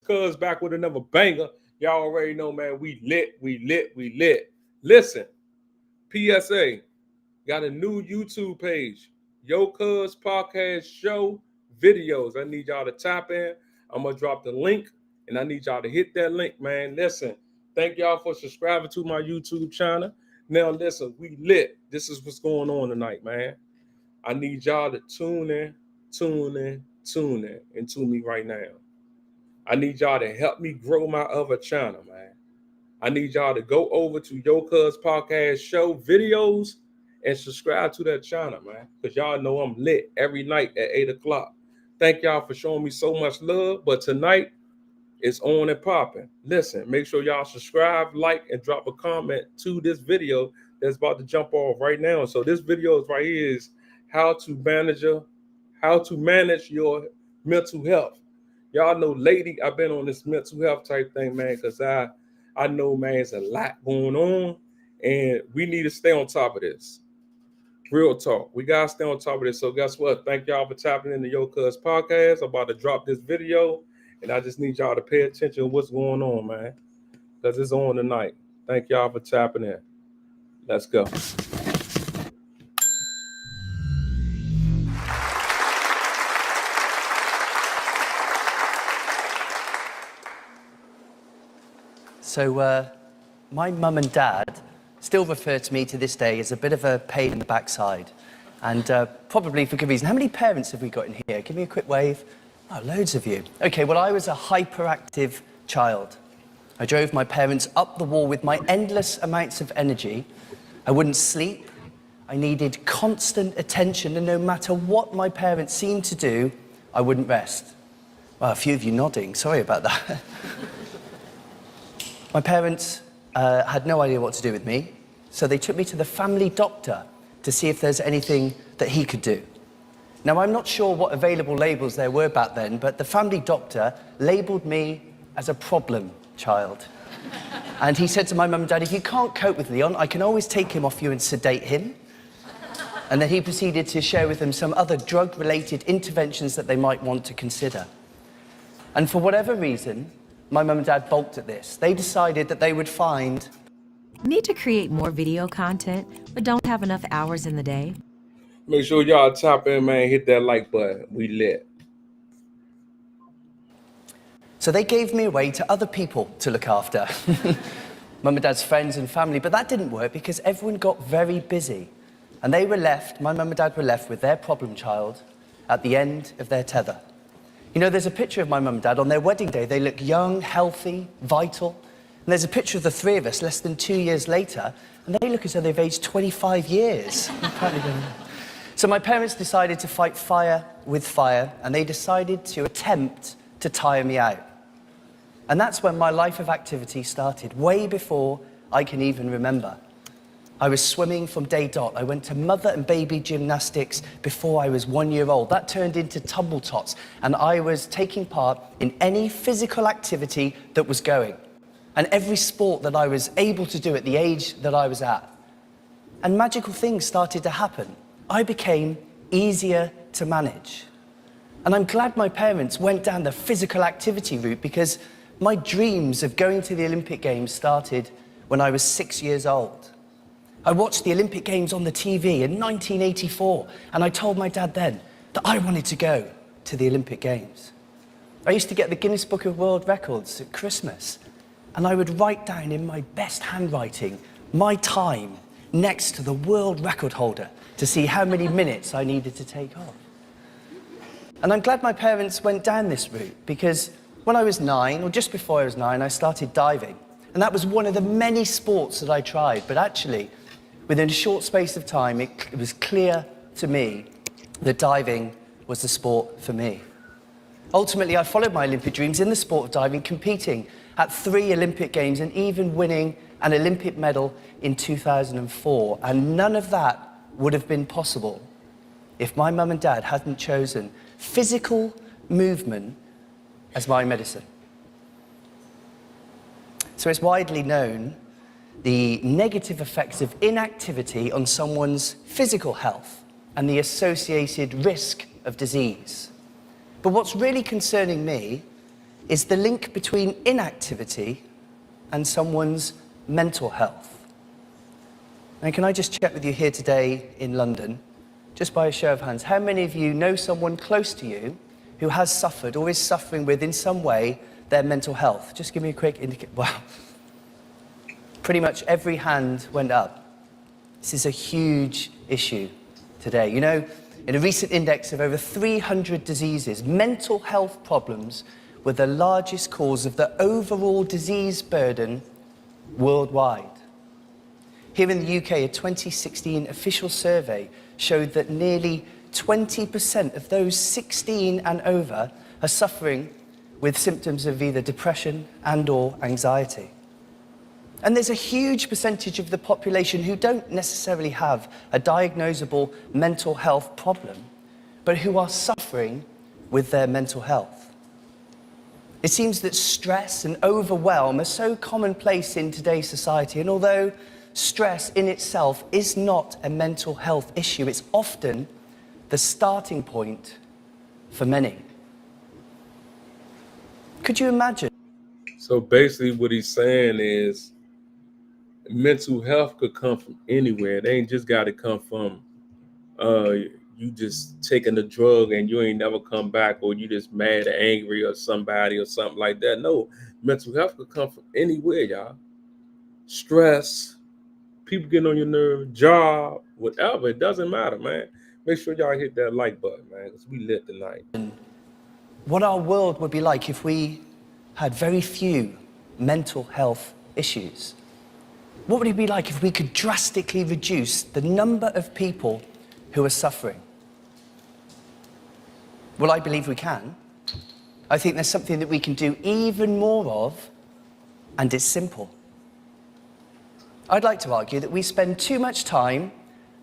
Cuz back with another banger. Y'all already know, man, we lit. Listen, PSA, got a new YouTube page, Youtube-Podcast Show videos. I need y'all to tap in. I'm going to drop the link, and I need y'all to hit that link, man. Listen, thank y'all for subscribing to my YouTube channel. Now, listen, we lit. This is what's going on tonight, man. I need y'all to tune in into me right now. I need y'all to help me grow my other channel, man. I need y'all to go over to Youtube-Podcast Show videos and subscribe to that channel, man, because y'all know I'm lit every night at 8 o'clock. Thank y'all for showing me so much love, but tonight it's on and popping. Listen, make sure y'all subscribe, like, and drop a comment to this video that's about to jump off right now. So this video is right here is how to manage your mental health. Y'all know lately I've been on this mental health type thing, man, because I know, man, there's a lot going on, and we need to stay on top of this. Real talk. We got to stay on top of this. So guess what? Thank y'all for tapping into Yo'Cuz Podcast. I'm about to drop this video, and I just need y'all to pay attention to what's going on, man, because it's on tonight. Thank y'all for tapping in. Let's go. So my mum and dad still refer to me to this day as a bit of a pain in the backside, and probably for good reason. How many parents have we got in here? Give me a quick wave. Oh, loads of you. Okay, well, I was a hyperactive child. I drove my parents up the wall with my endless amounts of energy. I wouldn't sleep. I needed constant attention, and no matter what my parents seemed to do, I wouldn't rest. Well, a few of you nodding. Sorry about that. My parents had no idea what to do with me, so they took me to the family doctor to see if there's anything that he could do. Now, I'm not sure what available labels there were back then, but the family doctor labeled me as a problem child. And he said to my mum and dad, if you can't cope with Leon, I can always take him off you and sedate him. And then he proceeded to share with them some other drug-related interventions that they might want to consider. And for whatever reason, my mum and dad balked at this. They decided that they would find... Need to create more video content, but don't have enough hours in the day? Make sure y'all tap in, man. Hit that like button. We lit. So they gave me away to other people to look after. Mum and dad's friends and family, but that didn't work because everyone got very busy. And they were left, my mum and dad were left with their problem child at the end of their tether. You know, there's a picture of my mum and dad on their wedding day. They look young, healthy, vital. And there's a picture of the three of us less than 2 years later, and they look as though they've aged 25 years. So my parents decided to fight fire with fire, and they decided to attempt to tire me out. And that's when my life of activity started, way before I can even remember. I was swimming from day dot. I went to mother and baby gymnastics before I was 1 year old. That turned into tumble tots, and I was taking part in any physical activity that was going, and every sport that I was able to do at the age that I was at. And magical things started to happen. I became easier to manage. And I'm glad my parents went down the physical activity route, because my dreams of going to the Olympic Games started when I was 6 years old. I watched the Olympic Games on the TV in 1984, and I told my dad then that I wanted to go to the Olympic Games. I used to get the Guinness Book of World Records at Christmas, and I would write down in my best handwriting my time next to the world record holder to see how many minutes I needed to take off. And I'm glad my parents went down this route, because when I was 9, or just before I was 9, I started diving. And that was one of the many sports that I tried, but actually, within a short space of time, it was clear to me that diving was the sport for me. Ultimately, I followed my Olympic dreams in the sport of diving, competing at 3 Olympic Games and even winning an Olympic medal in 2004. And none of that would have been possible if my mum and dad hadn't chosen physical movement as my medicine. So it's widely known the negative effects of inactivity on someone's physical health and the associated risk of disease. But what's really concerning me is the link between inactivity and someone's mental health. And can I just check with you here today in London, just by a show of hands, how many of you know someone close to you who has suffered or is suffering with, in some way, their mental health? Just give me a quick indicator. Wow. Pretty much every hand went up. This is a huge issue today. You know, in a recent index of over 300 diseases, mental health problems were the largest cause of the overall disease burden worldwide. Here in the UK, a 2016 official survey showed that nearly 20% of those 16 and over are suffering with symptoms of either depression and/or anxiety. And there's a huge percentage of the population who don't necessarily have a diagnosable mental health problem, but who are suffering with their mental health. It seems that stress and overwhelm are so commonplace in today's society, and although stress in itself is not a mental health issue, it's often the starting point for many. Could you imagine? So basically what he's saying is mental health could come from anywhere. It ain't just got to come from you just taking a drug and you ain't never come back, or you just mad or angry or somebody or something like that. No, mental health could come from anywhere, y'all. Stress, people getting on your nerve, job, whatever. It doesn't matter, man. Make sure y'all hit that like button, man, because we lit tonight. What our world would be like if we had very few mental health issues. What would it be like if we could drastically reduce the number of people who are suffering? Well, I believe we can. I think there's something that we can do even more of, and it's simple. I'd like to argue that we spend too much time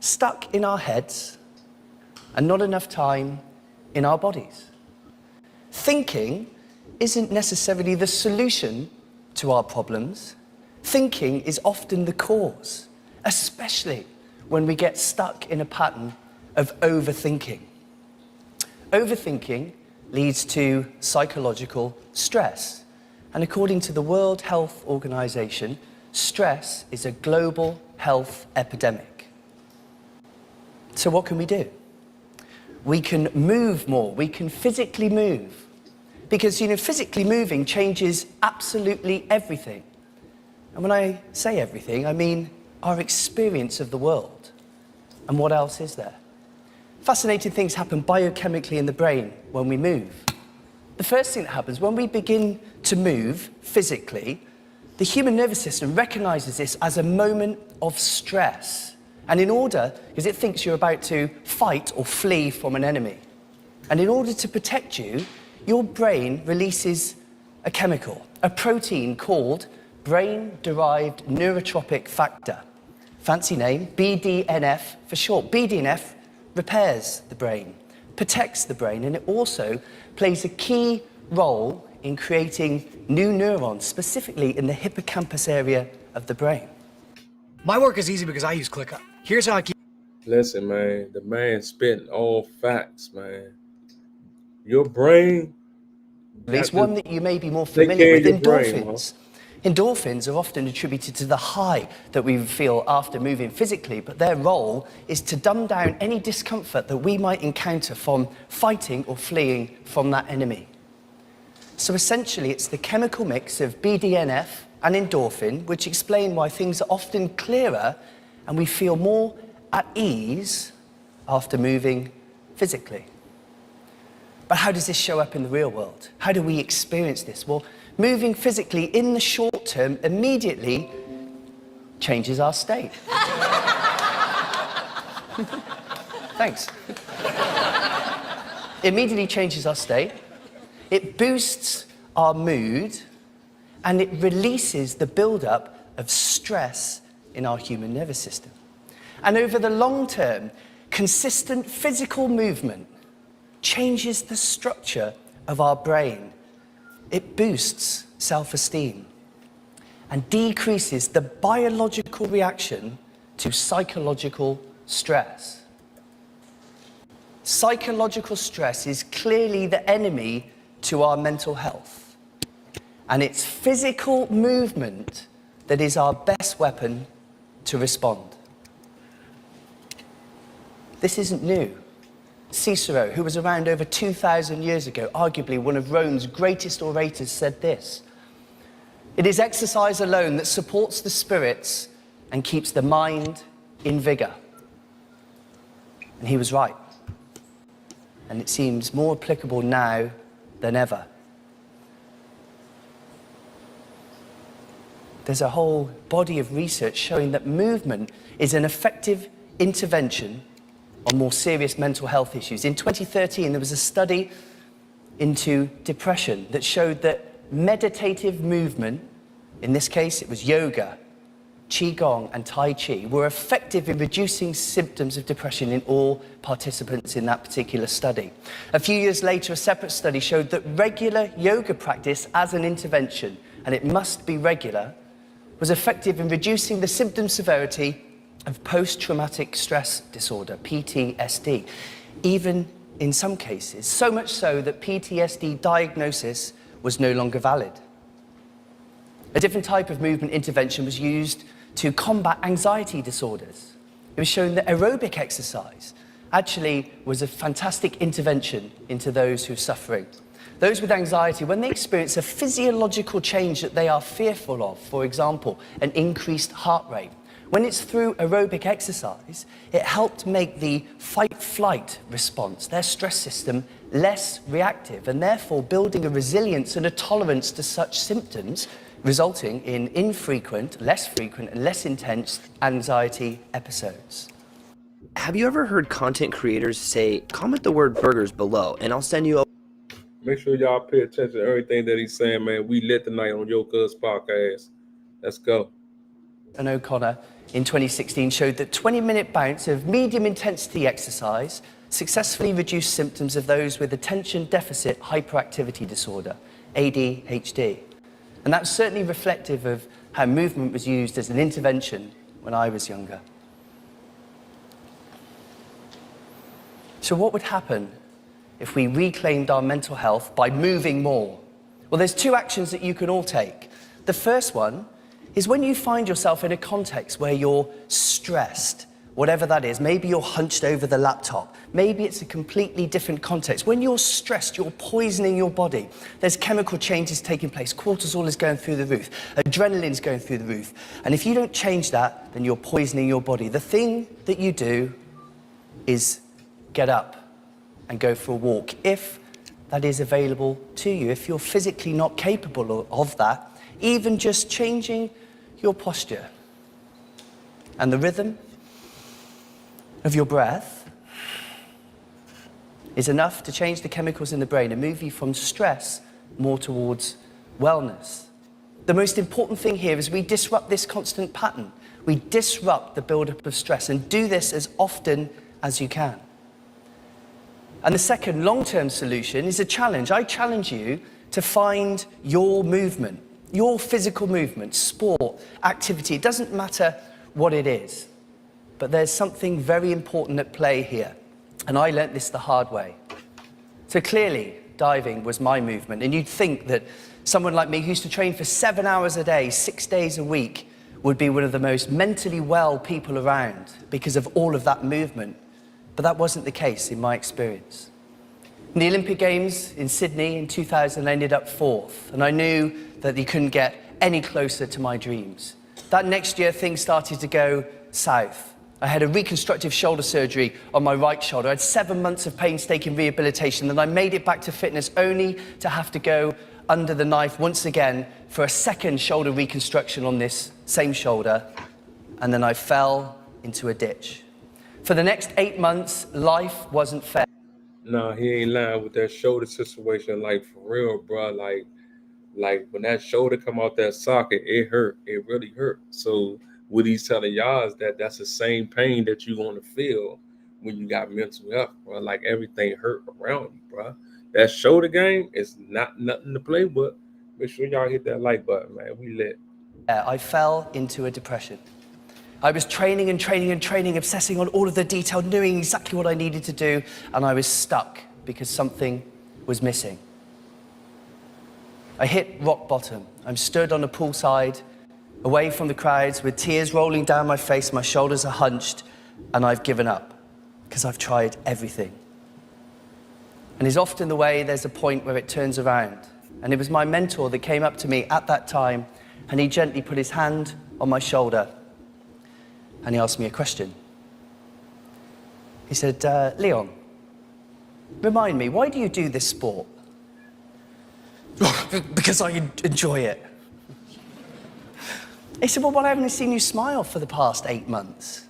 stuck in our heads and not enough time in our bodies. Thinking isn't necessarily the solution to our problems. Thinking is often the cause, especially when we get stuck in a pattern of overthinking. Overthinking leads to psychological stress. And according to the World Health Organization, stress is a global health epidemic. So what can we do? We can move more. We can physically move. Because, you know, physically moving changes absolutely everything. And when I say everything, I mean our experience of the world. And what else is there? Fascinating things happen biochemically in the brain when we move. The first thing that happens when we begin to move physically, the human nervous system recognizes this as a moment of stress. And in order, because it thinks you're about to fight or flee from an enemy. And in order to protect you, your brain releases a chemical, a protein called brain-derived neurotrophic factor. Fancy name, BDNF for short. BDNF repairs the brain, protects the brain, and it also plays a key role in creating new neurons, specifically in the hippocampus area of the brain. My work is easy because I use ClickUp. Here's how I keep... Listen, man, the man spitting all facts, man. Your brain... At least one that you may be more familiar with, endorphins. Brain, Endorphins are often attributed to the high that we feel after moving physically, but their role is to dumb down any discomfort that we might encounter from fighting or fleeing from that enemy. So essentially, it's the chemical mix of BDNF and endorphin which explain why things are often clearer and we feel more at ease after moving physically. But how does this show up in the real world? How do we experience this? Well, moving physically in the short term immediately changes our state. Thanks. Immediately changes our state. It boosts our mood, and it releases the buildup of stress in our human nervous system. And over the long term, consistent physical movement changes the structure of our brain. It boosts self-esteem and decreases the biological reaction to psychological stress. Psychological stress is clearly the enemy to our mental health. And it's physical movement that is our best weapon to respond. This isn't new. Cicero, who was around over 2,000 years ago, arguably one of Rome's greatest orators, said this: "It is exercise alone that supports the spirits and keeps the mind in vigor." And he was right. And it seems more applicable now than ever. There's a whole body of research showing that movement is an effective intervention on more serious mental health issues. In 2013, there was a study into depression that showed that meditative movement, in this case it was yoga, qigong and tai chi, were effective in reducing symptoms of depression in all participants in that particular study. A few years later, a separate study showed that regular yoga practice as an intervention, and it must be regular, was effective in reducing the symptom severity of post-traumatic stress disorder, PTSD, even in some cases, so much so that PTSD diagnosis was no longer valid. A different type of movement intervention was used to combat anxiety disorders. It was shown that aerobic exercise actually was a fantastic intervention into those who are suffering. Those with anxiety, when they experience a physiological change that they are fearful of, for example, an increased heart rate, when it's through aerobic exercise, it helped make the fight-flight response, their stress system, less reactive, and therefore building a resilience and a tolerance to such symptoms, resulting in infrequent, less frequent, and less intense anxiety episodes. Have you ever heard content creators say, comment the word burgers below, and I'll send you a... Make sure y'all pay attention to everything that he's saying, man. We lit tonight on Yo'Cuz Podcast. Let's go. And O'Connor in 2016 showed that 20-minute bouts of medium intensity exercise successfully reduced symptoms of those with attention deficit hyperactivity disorder, ADHD. And that's certainly reflective of how movement was used as an intervention when I was younger. So what would happen if we reclaimed our mental health by moving more? Well, there's two actions that you can all take. The first one is when you find yourself in a context where you're stressed, whatever that is. Maybe you're hunched over the laptop. Maybe it's a completely different context. When you're stressed, you're poisoning your body. There's chemical changes taking place. Cortisol is going through the roof. Adrenaline's going through the roof. And if you don't change that, then you're poisoning your body. The thing that you do is get up and go for a walk, if that is available to you. If you're physically not capable of that, even just changing your posture and the rhythm of your breath is enough to change the chemicals in the brain and move you from stress more towards wellness. The most important thing here is we disrupt this constant pattern. We disrupt the buildup of stress, and do this as often as you can. And the second long-term solution is a challenge. I challenge you to find your movement, your physical movement, sport, activity. It doesn't matter what it is, but there's something very important at play here. And I learnt this the hard way. So clearly, diving was my movement. And you'd think that someone like me who used to train for 7 hours a day, 6 days a week, would be one of the most mentally well people around because of all of that movement. But that wasn't the case in my experience. In the Olympic Games in Sydney in 2000, I ended up 4th, and I knew that you couldn't get any closer to my dreams. That next year, things started to go south. I had a reconstructive shoulder surgery on my right shoulder. I had 7 months of painstaking rehabilitation, and I made it back to fitness only to have to go under the knife once again for a second shoulder reconstruction on this same shoulder, and then I fell into a ditch. For the next 8 months, life wasn't fair. Nah, he ain't lying with that shoulder situation. Like, for real, bro. Like when that shoulder come out that socket, it hurt. It really hurt. So what he's telling y'all is that that's the same pain that you're going to feel when you got mental health, bro. Like, everything hurt around you, bro. That shoulder game is not nothing to play with. Make sure y'all hit that like button, man. We lit. I fell into a depression. I was training and training and training, obsessing on all of the detail, knowing exactly what I needed to do, and I was stuck because something was missing. I hit rock bottom. I'm stood on a poolside, away from the crowds, with tears rolling down my face, my shoulders are hunched, and I've given up, because I've tried everything. And it's often the way there's a point where it turns around. And it was my mentor that came up to me at that time, and he gently put his hand on my shoulder, and he asked me a question. He said, Leon, remind me, why do you do this sport? Because I enjoy it. He said, well, why haven't I seen you smile for the past 8 months?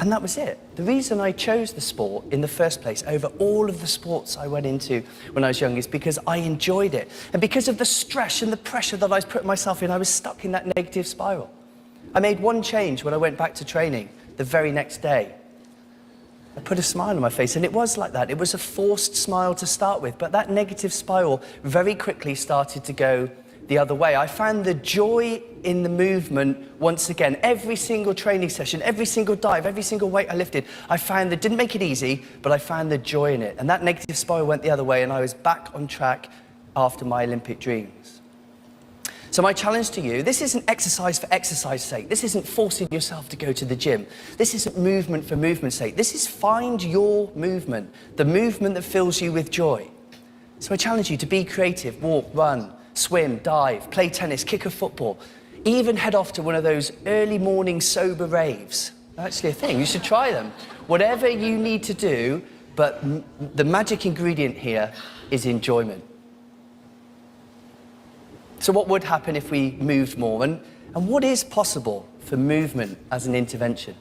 And that was it. The reason I chose the sport in the first place over all of the sports I went into when I was young is because I enjoyed it. And because of the stress and the pressure that I was putting myself in, I was stuck in that negative spiral. I made one change when I went back to training the very next day. I put a smile on my face, and it was like that. It was a forced smile to start with, but that negative spiral very quickly started to go the other way. I found the joy in the movement once again. Every single training session, every single dive, every single weight I lifted, I found that didn't make it easy, but I found the joy in it. And that negative spiral went the other way, and I was back on track after my Olympic dreams. So my challenge to you, this isn't exercise for exercise's sake. This isn't forcing yourself to go to the gym. This isn't movement for movement's sake. This is find your movement, the movement that fills you with joy. So I challenge you to be creative, walk, run, swim, dive, play tennis, kick a football, even head off to one of those early morning sober raves. Actually a thing, you should try them. Whatever you need to do, but the magic ingredient here is enjoyment. So what would happen if we moved more? And what is possible for movement as an intervention?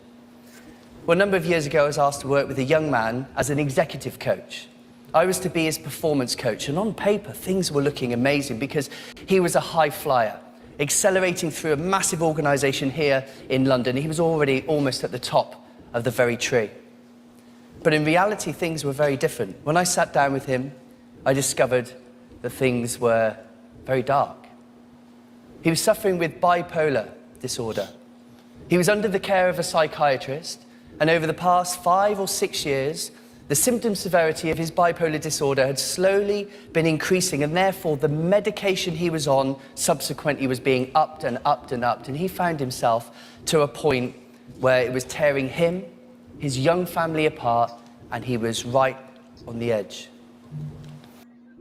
Well, a number of years ago, I was asked to work with a young man as an executive coach. I was to be his performance coach, and on paper, things were looking amazing because he was a high flyer, accelerating through a massive organization here in London. He was already almost at the top of the very tree. But in reality, things were very different. When I sat down with him, I discovered that things were very dark. He was suffering with bipolar disorder. He was under the care of a psychiatrist, and over the past 5 or 6 years, the symptom severity of his bipolar disorder had slowly been increasing, and therefore the medication he was on subsequently was being upped and upped and upped, and he found himself to a point where it was tearing him, his young family apart, and he was right on the edge.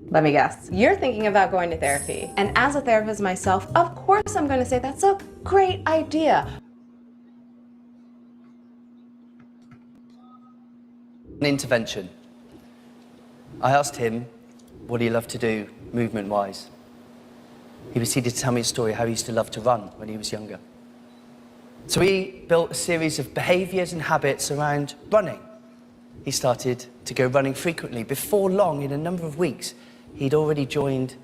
Let me guess. You're thinking about going to therapy. And as a therapist myself, of course I'm going to say that's a great idea. An intervention. I asked him what he loved to do movement-wise. He proceeded to tell me a story how he used to love to run when he was younger. So he built a series of behaviors and habits around running. He started to go running frequently. Before long, in a number of weeks, he'd already joined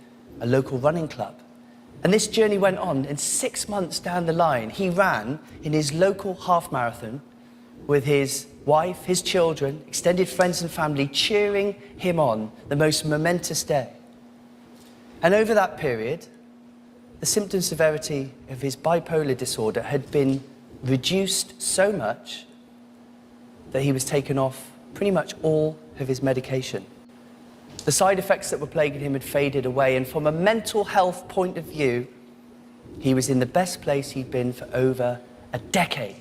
a local running club. And this journey went on, and 6 months down the line, he ran in his local half marathon with his wife, his children, extended friends and family cheering him on, the most momentous day. And over that period, the symptom severity of his bipolar disorder had been reduced so much that he was taken off pretty much all of his medication. The side effects that were plaguing him had faded away, and from a mental health point of view, he was in the best place he'd been for over a decade,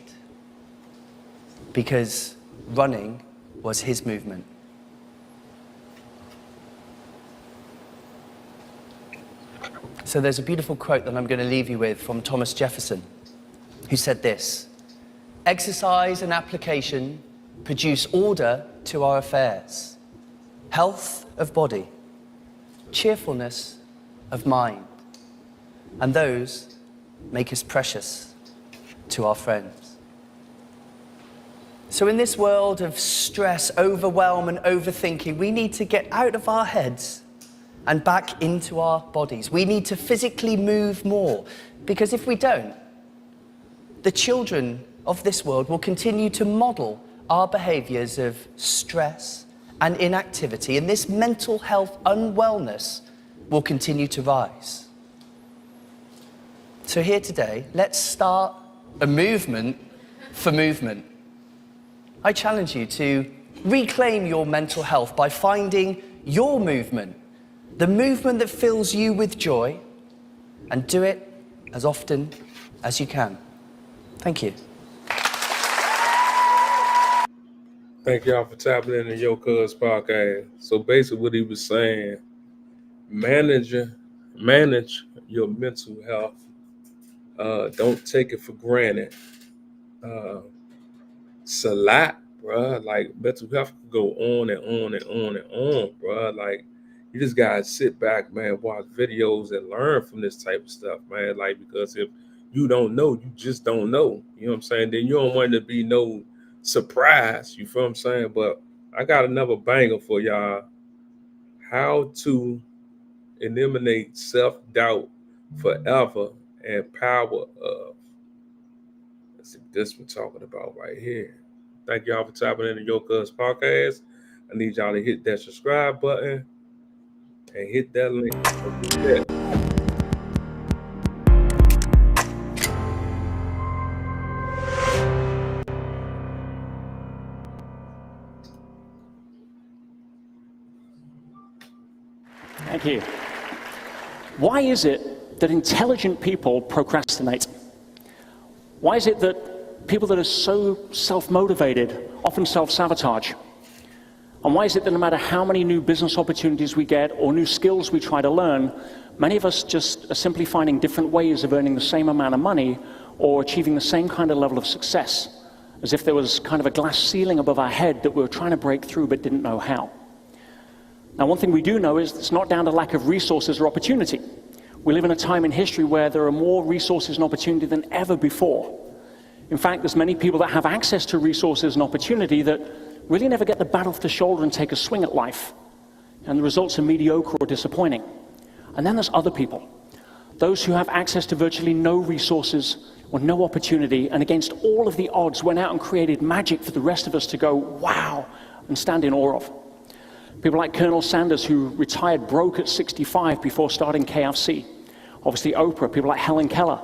because running was his movement. So there's a beautiful quote that I'm going to leave you with from Thomas Jefferson, who said this: "Exercise and application produce order to our affairs, health of body, cheerfulness of mind, and those make us precious to our friends." So in this world of stress, overwhelm, and overthinking, we need to get out of our heads and back into our bodies. We need to physically move more, because if we don't, the children of this world will continue to model our behaviors of stress and inactivity, and this mental health unwellness will continue to rise. So here today, let's start a movement for movement. I challenge you to reclaim your mental health by finding your movement, the movement that fills you with joy, and do it as often as you can. Thank you. Thank y'all for tapping in the Yo-Cuz podcast. So basically what he was saying, manage your mental health. Don't take it for granted. It's a lot, bruh. Like, mental health can go on and on and on and on, bruh. Like, you just gotta sit back, man, watch videos and learn from this type of stuff, man. Like, because if you don't know, you just don't know. You know what I'm saying? Then you don't want to be no surprise. You feel what I'm saying? But I got another banger for y'all. How to eliminate self-doubt forever and power of. That's this we're talking about right here. Thank y'all for tapping in the Yo-Cuz podcast. I need y'all to hit that subscribe button and hit that link. Thank you. Why is it that intelligent people procrastinate? Why is it that people that are so self-motivated often self-sabotage? And why is it that no matter how many new business opportunities we get or new skills we try to learn, many of us just are simply finding different ways of earning the same amount of money or achieving the same kind of level of success, as if there was kind of a glass ceiling above our head that we were trying to break through but didn't know how? Now, one thing we do know is it's not down to lack of resources or opportunity. We live in a time in history where there are more resources and opportunity than ever before. In fact, there's many people that have access to resources and opportunity that really never get the bat off the shoulder and take a swing at life. And the results are mediocre or disappointing. And then there's other people, those who have access to virtually no resources or no opportunity, and against all of the odds went out and created magic for the rest of us to go, wow, and stand in awe of. People like Colonel Sanders, who retired broke at 65 before starting KFC. Obviously Oprah, people like Helen Keller,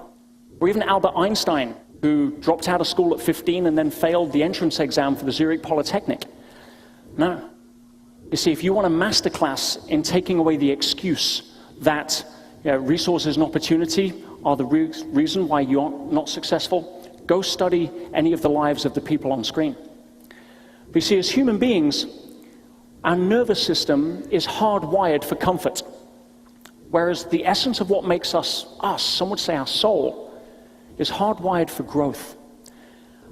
or even Albert Einstein, who dropped out of school at 15 and then failed the entrance exam for the Zurich Polytechnic. No. You see, if you want a masterclass in taking away the excuse that resources and opportunity are the reason why you're not successful, go study any of the lives of the people on screen. But you see, as human beings, our nervous system is hardwired for comfort, whereas the essence of what makes us, some would say our soul, is hardwired for growth.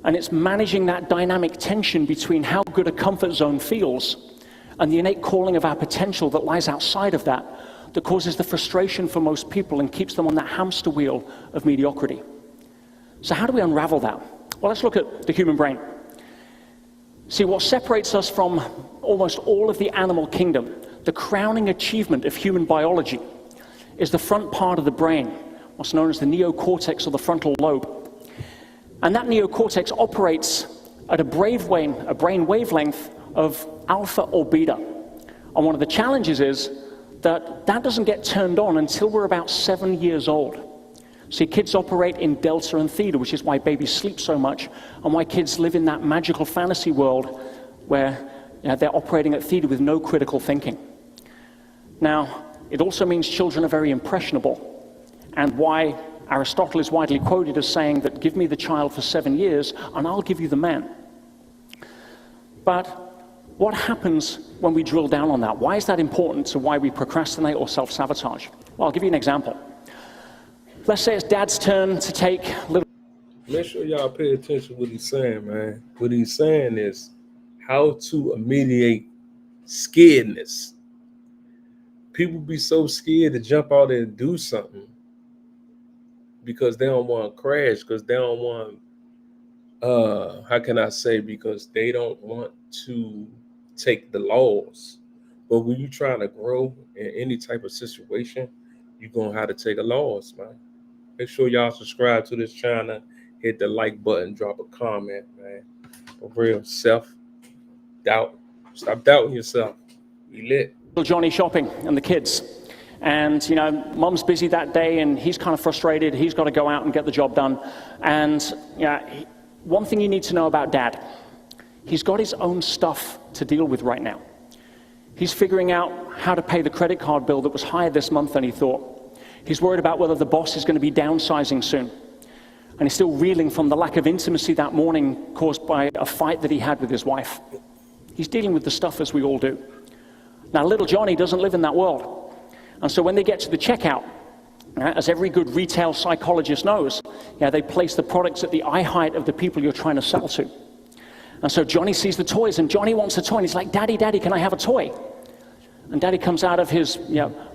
And it's managing that dynamic tension between how good a comfort zone feels and the innate calling of our potential that lies outside of that causes the frustration for most people and keeps them on that hamster wheel of mediocrity. So how do we unravel that? Well, let's look at the human brain. See, what separates us from almost all of the animal kingdom, the crowning achievement of human biology, is the front part of the brain, what's known as the neocortex or the frontal lobe. And that neocortex operates at a brain wavelength of alpha or beta. And one of the challenges is that doesn't get turned on until we're about 7 years old. See, kids operate in delta and theta, which is why babies sleep so much, and why kids live in that magical fantasy world where they're operating at theta with no critical thinking. Now, it also means children are very impressionable, and why Aristotle is widely quoted as saying that give me the child for 7 years and I'll give you the man. But what happens when we drill down on that? Why is that important to why we procrastinate or self-sabotage? Well, I'll give you an example. Let's say it's Dad's turn to take little... Make sure y'all pay attention to what he's saying, man. What he's saying is how to alleviate scaredness. People be so scared to jump out there and do something because they don't want to crash, because they don't want, because they don't want to take the loss. But when you're trying to grow in any type of situation, you're going to have to take a loss, man. Make sure y'all subscribe to this channel, hit the like button, drop a comment, man. For real, self-doubt. Stop doubting yourself. We lit. Johnny shopping and the kids. And, Mom's busy that day and he's kind of frustrated. He's got to go out and get the job done. And, one thing you need to know about Dad, he's got his own stuff to deal with right now. He's figuring out how to pay the credit card bill that was higher this month than he thought. He's worried about whether the boss is going to be downsizing soon. And he's still reeling from the lack of intimacy that morning caused by a fight that he had with his wife. He's dealing with the stuff as we all do. Now, little Johnny doesn't live in that world. And so when they get to the checkout, as every good retail psychologist knows, they place the products at the eye height of the people you're trying to sell to. And so Johnny sees the toys, and Johnny wants a toy, and he's like, Daddy, Daddy, can I have a toy? And Daddy comes out of his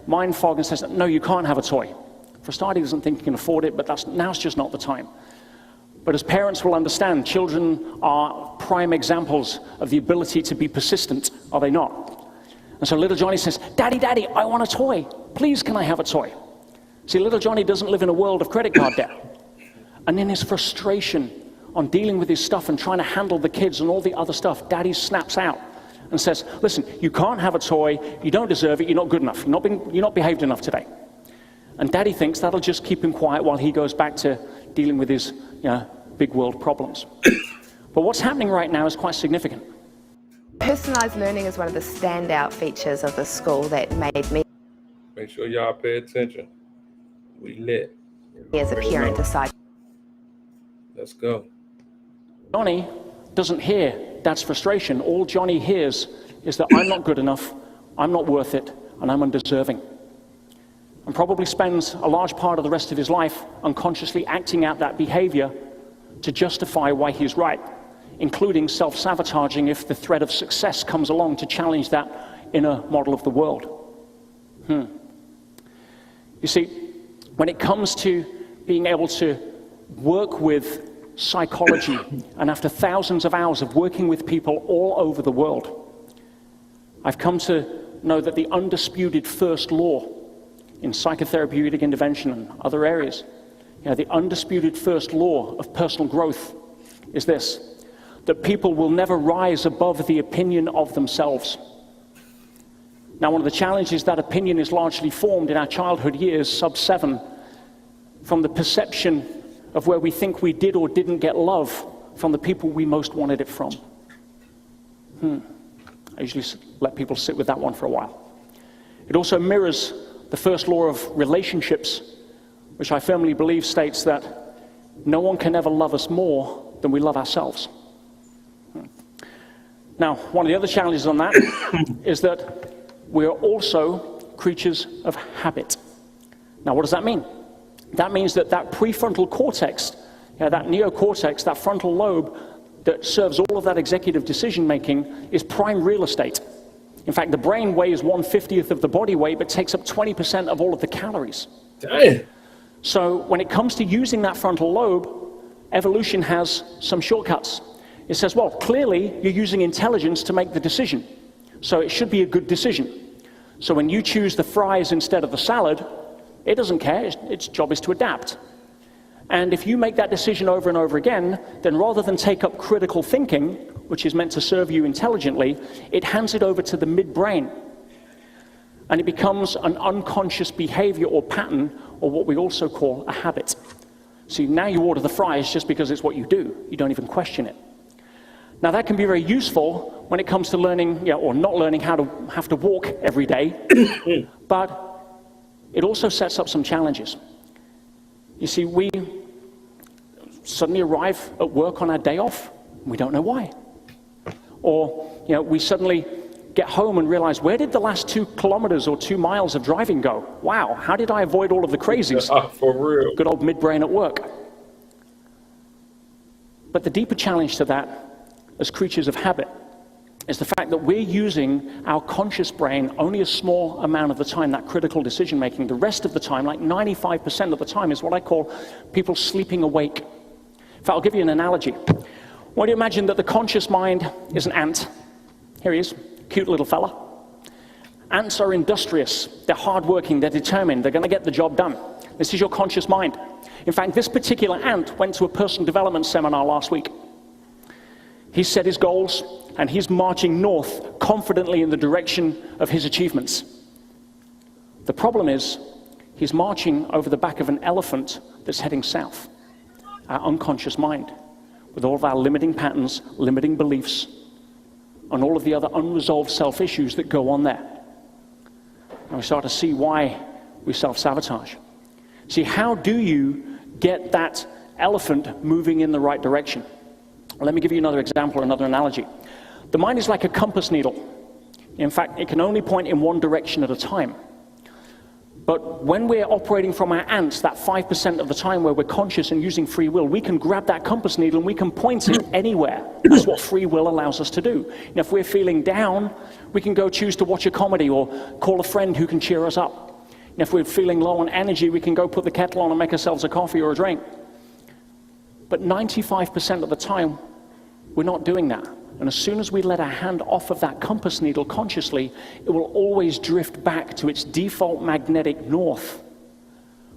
mind fog and says, no, you can't have a toy. For a start, he doesn't think he can afford it, but now's just not the time. But as parents will understand, children are prime examples of the ability to be persistent, are they not? And so little Johnny says, Daddy, Daddy, I want a toy. Please, can I have a toy? See, little Johnny doesn't live in a world of credit card debt. And in his frustration on dealing with his stuff and trying to handle the kids and all the other stuff, Daddy snaps out and says, listen, you can't have a toy, you don't deserve it, you're not good enough, you're not behaved enough today. And Daddy thinks that'll just keep him quiet while he goes back to dealing with his big world problems. But what's happening right now is quite significant. Personalised learning is one of the standout features of the school that made me, Make sure y'all pay attention. We lit. as a parent, decide. Let's go. Johnny doesn't hear Dad's frustration. All Johnny hears is that I'm not good enough, I'm not worth it, and I'm undeserving. And probably spends a large part of the rest of his life unconsciously acting out that behavior to justify why he's right, including self-sabotaging if the threat of success comes along to challenge that inner model of the world. You see, when it comes to being able to work with psychology, and after thousands of hours of working with people all over the world, I've come to know that the undisputed first law in psychotherapeutic intervention and other areas, the undisputed first law of personal growth is this: that people will never rise above the opinion of themselves. Now, one of the challenges, that opinion is largely formed in our childhood years, sub 7, from the perception of where we think we did or didn't get love from the people we most wanted it from. I usually let people sit with that one for a while. It also mirrors the first law of relationships, which I firmly believe states that no one can ever love us more than we love ourselves. Now, one of the other challenges on that is that we are also creatures of habit. Now, what does that mean? That means that prefrontal cortex, that neocortex, that frontal lobe that serves all of that executive decision making, is prime real estate. In fact, the brain weighs 1/50th of the body weight, but takes up 20% of all of the calories. Dang. So when it comes to using that frontal lobe, evolution has some shortcuts. It says, well, clearly you're using intelligence to make the decision, so it should be a good decision. So when you choose the fries instead of the salad, it doesn't care, its job is to adapt. And if you make that decision over and over again, then rather than take up critical thinking, which is meant to serve you intelligently, it hands it over to the midbrain. And it becomes an unconscious behavior or pattern, or what we also call a habit. See, now you order the fries just because it's what you do. You don't even question it. Now that can be very useful when it comes to learning, or not learning how to have to walk every day, but it also sets up some challenges. You see, we suddenly arrive at work on our day off, we don't know why. Or, we suddenly get home and realize, where did the last 2 kilometers or 2 miles of driving go? Wow, how did I avoid all of the crazies? For real. Good old midbrain at work. But the deeper challenge to that, as creatures of habit, is the fact that we're using our conscious brain only a small amount of the time, that critical decision making. The rest of the time, like 95% of the time, is what I call people sleeping awake. In fact, I'll give you an analogy. Why do you imagine that the conscious mind is an ant? Here he is, cute little fella. Ants are industrious, they're hardworking, they're determined, they're going to get the job done. This is your conscious mind. In fact, this particular ant went to a personal development seminar last week. He set his goals, and he's marching north confidently in the direction of his achievements. The problem is, he's marching over the back of an elephant that's heading south. Our unconscious mind, with all of our limiting patterns, limiting beliefs, and all of the other unresolved self-issues that go on there. And we start to see why we self-sabotage. See, how do you get that elephant moving in the right direction? Let me give you another example, another analogy. The mind is like a compass needle. In fact, it can only point in one direction at a time. But when we're operating from our ants, that 5% of the time where we're conscious and using free will, we can grab that compass needle and we can point it anywhere. That's what free will allows us to do. If we're feeling down, we can go choose to watch a comedy or call a friend who can cheer us up. If we're feeling low on energy, we can go put the kettle on and make ourselves a coffee or a drink. But 95% of the time, we're not doing that. And as soon as we let our hand off of that compass needle consciously, it will always drift back to its default magnetic north,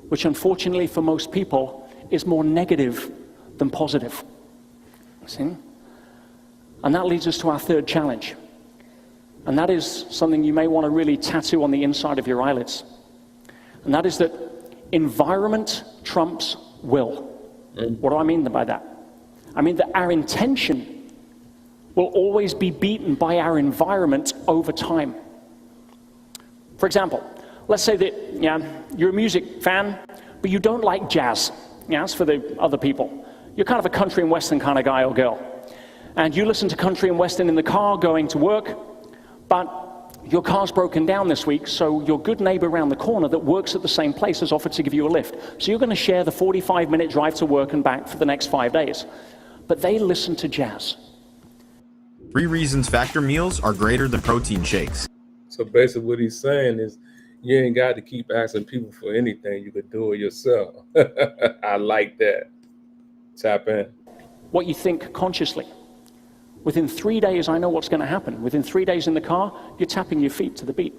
which unfortunately for most people is more negative than positive. See? And that leads us to our third challenge. And that is something you may want to really tattoo on the inside of your eyelids. And that is that environment trumps will. What do I mean by that? I mean that our intention will always be beaten by our environment over time. For example, let's say that you're a music fan, but you don't like jazz. That's for the other people. You're kind of a country and western kind of guy or girl. And you listen to country and western in the car going to work, but your car's broken down this week, so your good neighbor around the corner that works at the same place has offered to give you a lift. So you're going to share the 45-minute drive to work and back for the next 5 days. But they listen to jazz. 3 reasons factor meals are greater than protein shakes. So basically what he's saying is you ain't got to keep asking people for anything. You could do it yourself. I like that. Tap in. What you think consciously. Within 3 days, I know what's going to happen. Within 3 days in the car, you're tapping your feet to the beat.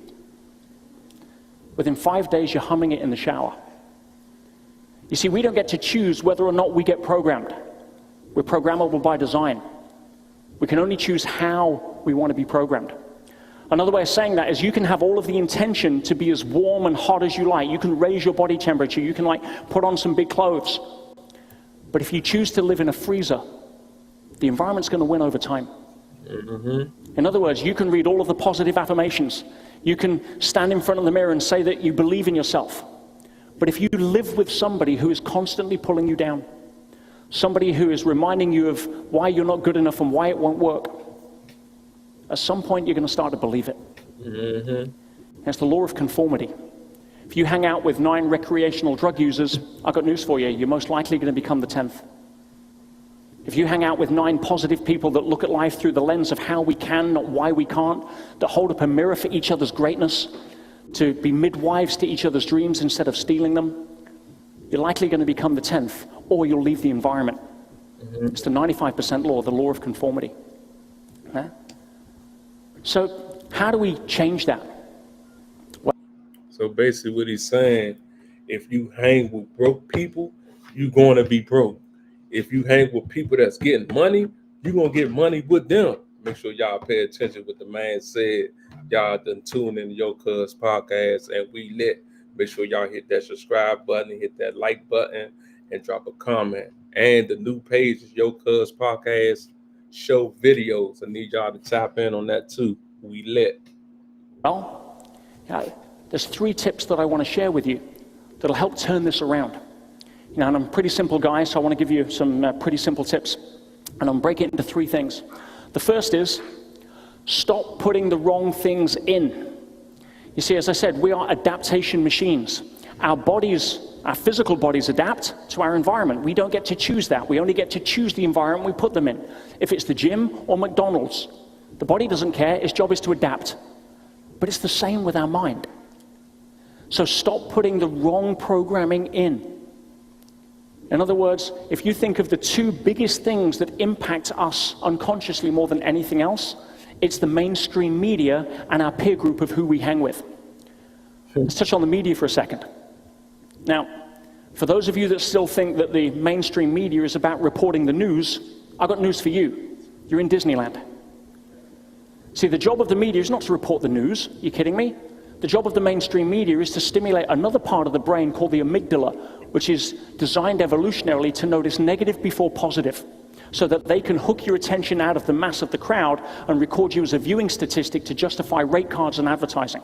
Within 5 days, you're humming it in the shower. You see, we don't get to choose whether or not we get programmed. We're programmable by design. We can only choose how we want to be programmed. Another way of saying that is you can have all of the intention to be as warm and hot as you like. You can raise your body temperature. You can put on some big clothes. But if you choose to live in a freezer, the environment's going to win over time. In other words, you can read all of the positive affirmations. You can stand in front of the mirror and say that you believe in yourself. But if you live with somebody who is constantly pulling you down, somebody who is reminding you of why you're not good enough and why it won't work, at some point you're going to start to believe it. It's the law of conformity. If you hang out with 9 recreational drug users, I've got news for you, you're most likely going to become the 10th. If you hang out with 9 positive people that look at life through the lens of how we can, not why we can't, that hold up a mirror for each other's greatness, to be midwives to each other's dreams instead of stealing them, you're likely going to become the 10th, or you'll leave the environment. It's the 95% law, the law of conformity. So how do we change that? So basically what he's saying, if you hang with broke people, you're going to be broke. If you hang with people that's getting money, you're going to get money with them. Make sure y'all pay attention to what the man said. Y'all done tune in to Yo'Cuz Podcast and we lit. Make sure y'all hit that subscribe button, hit that like button, and drop a comment. And the new page is Yo'Cuz Podcast Show Videos. I need y'all to tap in on that too. We lit. Well, there's 3 tips that I want to share with you that'll help turn this around. And I'm a pretty simple guy, so I want to give you some pretty simple tips. And I'll break it into 3 things. The first is, stop putting the wrong things in. You see, as I said, we are adaptation machines. Our bodies, our physical bodies adapt to our environment. We don't get to choose that. We only get to choose the environment we put them in. If it's the gym or McDonald's, the body doesn't care. Its job is to adapt. But it's the same with our mind. So stop putting the wrong programming in. In other words, if you think of the 2 biggest things that impact us unconsciously more than anything else, it's the mainstream media and our peer group of who we hang with. Let's touch on the media for a second. Now, for those of you that still think that the mainstream media is about reporting the news, I've got news for you. You're in Disneyland. See, the job of the media is not to report the news. Are you kidding me? The job of the mainstream media is to stimulate another part of the brain called the amygdala, which is designed evolutionarily to notice negative before positive. so that they can hook your attention out of the mass of the crowd and record you as a viewing statistic to justify rate cards and advertising.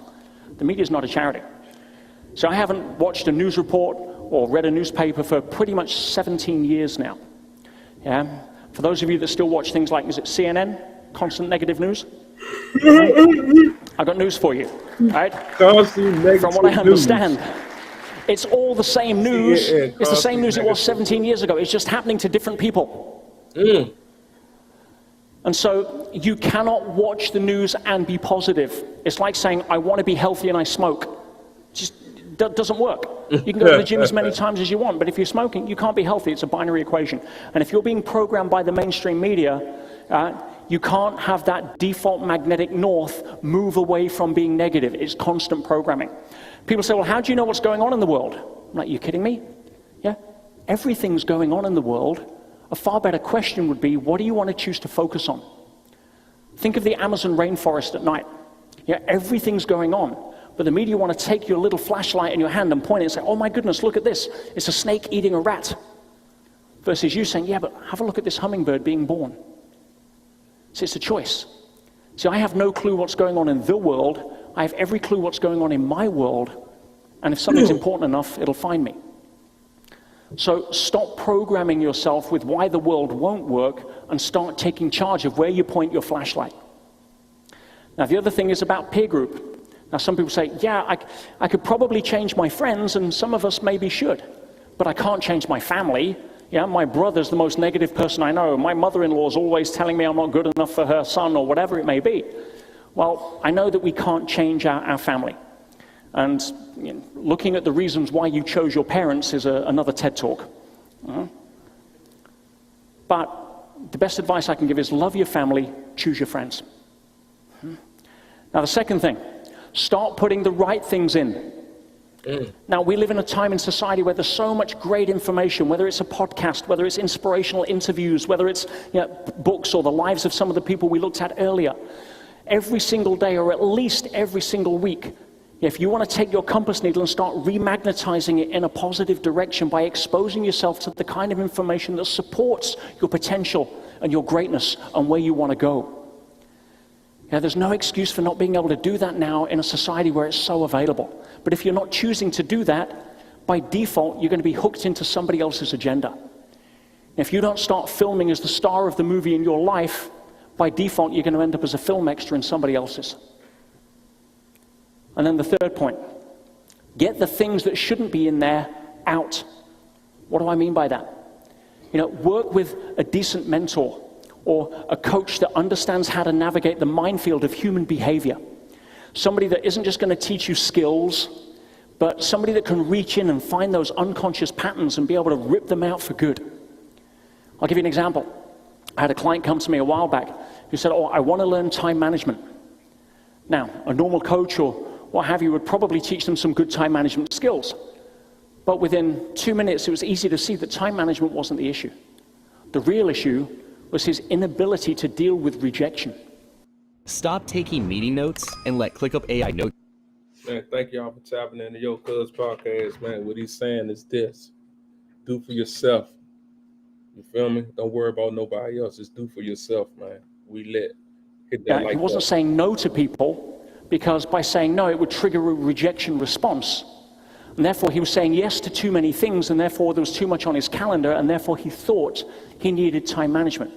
The media is not a charity. So I haven't watched a news report or read a newspaper for pretty much 17 years now. Yeah. For those of you that still watch things like, is it CNN? Constant negative news? I got news for you, right? From what I understand, it's all the same news. It's the same news it was 17 years ago. It's just happening to different people. And so you cannot watch the news and be positive. It's like saying, I want to be healthy and I smoke. Just doesn't work. You can go to the gym as many times as you want, but if you're smoking, you can't be healthy. It's a binary equation. And if you're being programmed by the mainstream media, you can't have that default magnetic north move away from being negative. It's constant programming. People say, well, how do you know what's going on in the world? I'm like, you kidding me? Yeah, everything's going on in the world. A far better question would be, what do you want to choose to focus on? Think of the Amazon rainforest at night. Yeah, everything's going on. But the media want to take your little flashlight in your hand and point it and say, oh my goodness, look at this. It's a snake eating a rat. Versus you saying, yeah, but have a look at this hummingbird being born. So it's a choice. See, I have no clue what's going on in the world. I have every clue what's going on in my world. And if something's important enough, it'll find me. So stop programming yourself with why the world won't work and start taking charge of where you point your flashlight. Now, the other thing is about peer group. Now, some people say, yeah, I could probably change my friends, and some of us maybe should, but I can't change my family. Yeah, my brother's the most negative person I know. My mother-in-law is always telling me I'm not good enough for her son, or whatever it may be. Well, I know that we can't change our family. And you know, looking at the reasons why you chose your parents is another TED Talk. But the best advice I can give is love your family, choose your friends. Now, the second thing, start putting the right things in. Now, we live in a time in society where there's so much great information, whether it's a podcast, whether it's inspirational interviews, whether it's books or the lives of some of the people we looked at earlier. Every single day, or at least every single week, if you want to take your compass needle and start remagnetizing it in a positive direction by exposing yourself to the kind of information that supports your potential and your greatness and where you want to go. There's no excuse for not being able to do that now in a society where it's so available. But if you're not choosing to do that, by default, you're going to be hooked into somebody else's agenda. If you don't start filming as the star of the movie in your life, by default, you're going to end up as a film extra in somebody else's. And then the third point, get the things that shouldn't be in there out. What do I mean by that? Work with a decent mentor or a coach that understands how to navigate the minefield of human behavior. Somebody that isn't just going to teach you skills, but somebody that can reach in and find those unconscious patterns and be able to rip them out for good. I'll give you an example. I had a client come to me a while back who said, oh, I want to learn time management. Now, a normal coach or what have you would probably teach them some good time management skills. But within 2 minutes, it was easy to see that time management wasn't the issue. The real issue was his inability to deal with rejection. Stop taking meeting notes and let ClickUp AI note. Man, thank y'all for tapping in the Youtube-Yocuzpodcast, man. What he's saying is this. Do for yourself. You feel me? Don't worry about nobody else. Just do for yourself, man. Hit that he wasn't saying no to people because by saying no, it would trigger a rejection response. And therefore, he was saying yes to too many things, and therefore there was too much on his calendar, and therefore he thought he needed time management.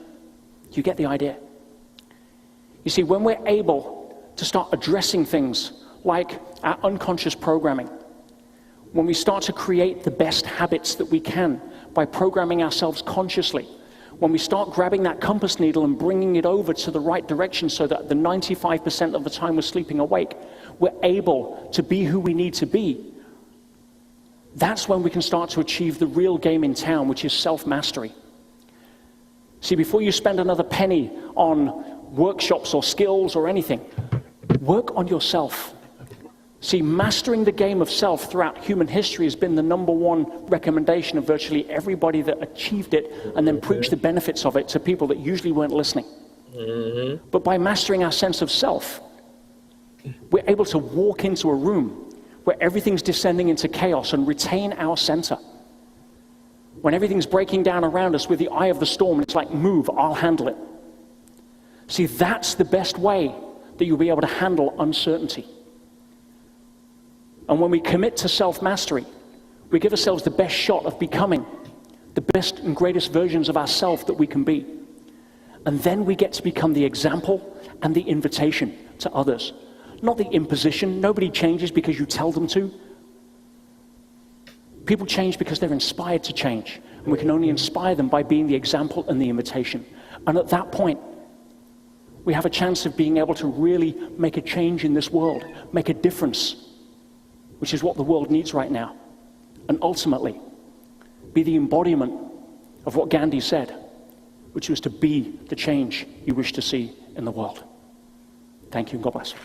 You get the idea? You see, when we're able to start addressing things like our unconscious programming, when we start to create the best habits that we can by programming ourselves consciously, when we start grabbing that compass needle and bringing it over to the right direction so that the 95% of the time we're sleeping awake, we're able to be who we need to be. That's when we can start to achieve the real game in town, which is self-mastery. See, before you spend another penny on workshops or skills or anything, work on yourself. See, mastering the game of self throughout human history has been the #1 recommendation of virtually everybody that achieved it and then preached the benefits of it to people that usually weren't listening. But by mastering our sense of self, we're able to walk into a room where everything's descending into chaos and retain our center. When everything's breaking down around us with the eye of the storm, it's like, move, I'll handle it. See, that's the best way that you'll be able to handle uncertainty. And when we commit to self-mastery, we give ourselves the best shot of becoming the best and greatest versions of ourselves that we can be. And then we get to become the example and the invitation to others. Not the imposition. Nobody changes because you tell them to. People change because they're inspired to change. And we can only inspire them by being the example and the invitation. And at that point, we have a chance of being able to really make a change in this world, make a difference, which is what the world needs right now. And ultimately, be the embodiment of what Gandhi said, which was to be the change you wish to see in the world. Thank you, and God bless you.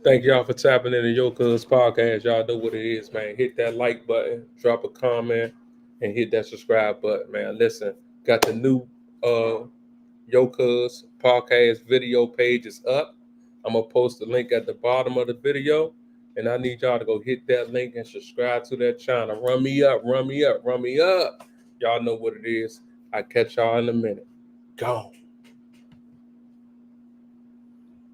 Thank y'all for tapping in the Yocuz podcast. Y'all know what it is, man. Hit that like button, drop a comment, and hit that subscribe button, man. Listen, got the new Yocuz podcast video page is up. I'm going to post the link at the bottom of the video, and I need y'all to go hit that link and subscribe to that channel. Run me up, run me up, run me up. Y'all know what it is. I'll catch y'all in a minute. Gone.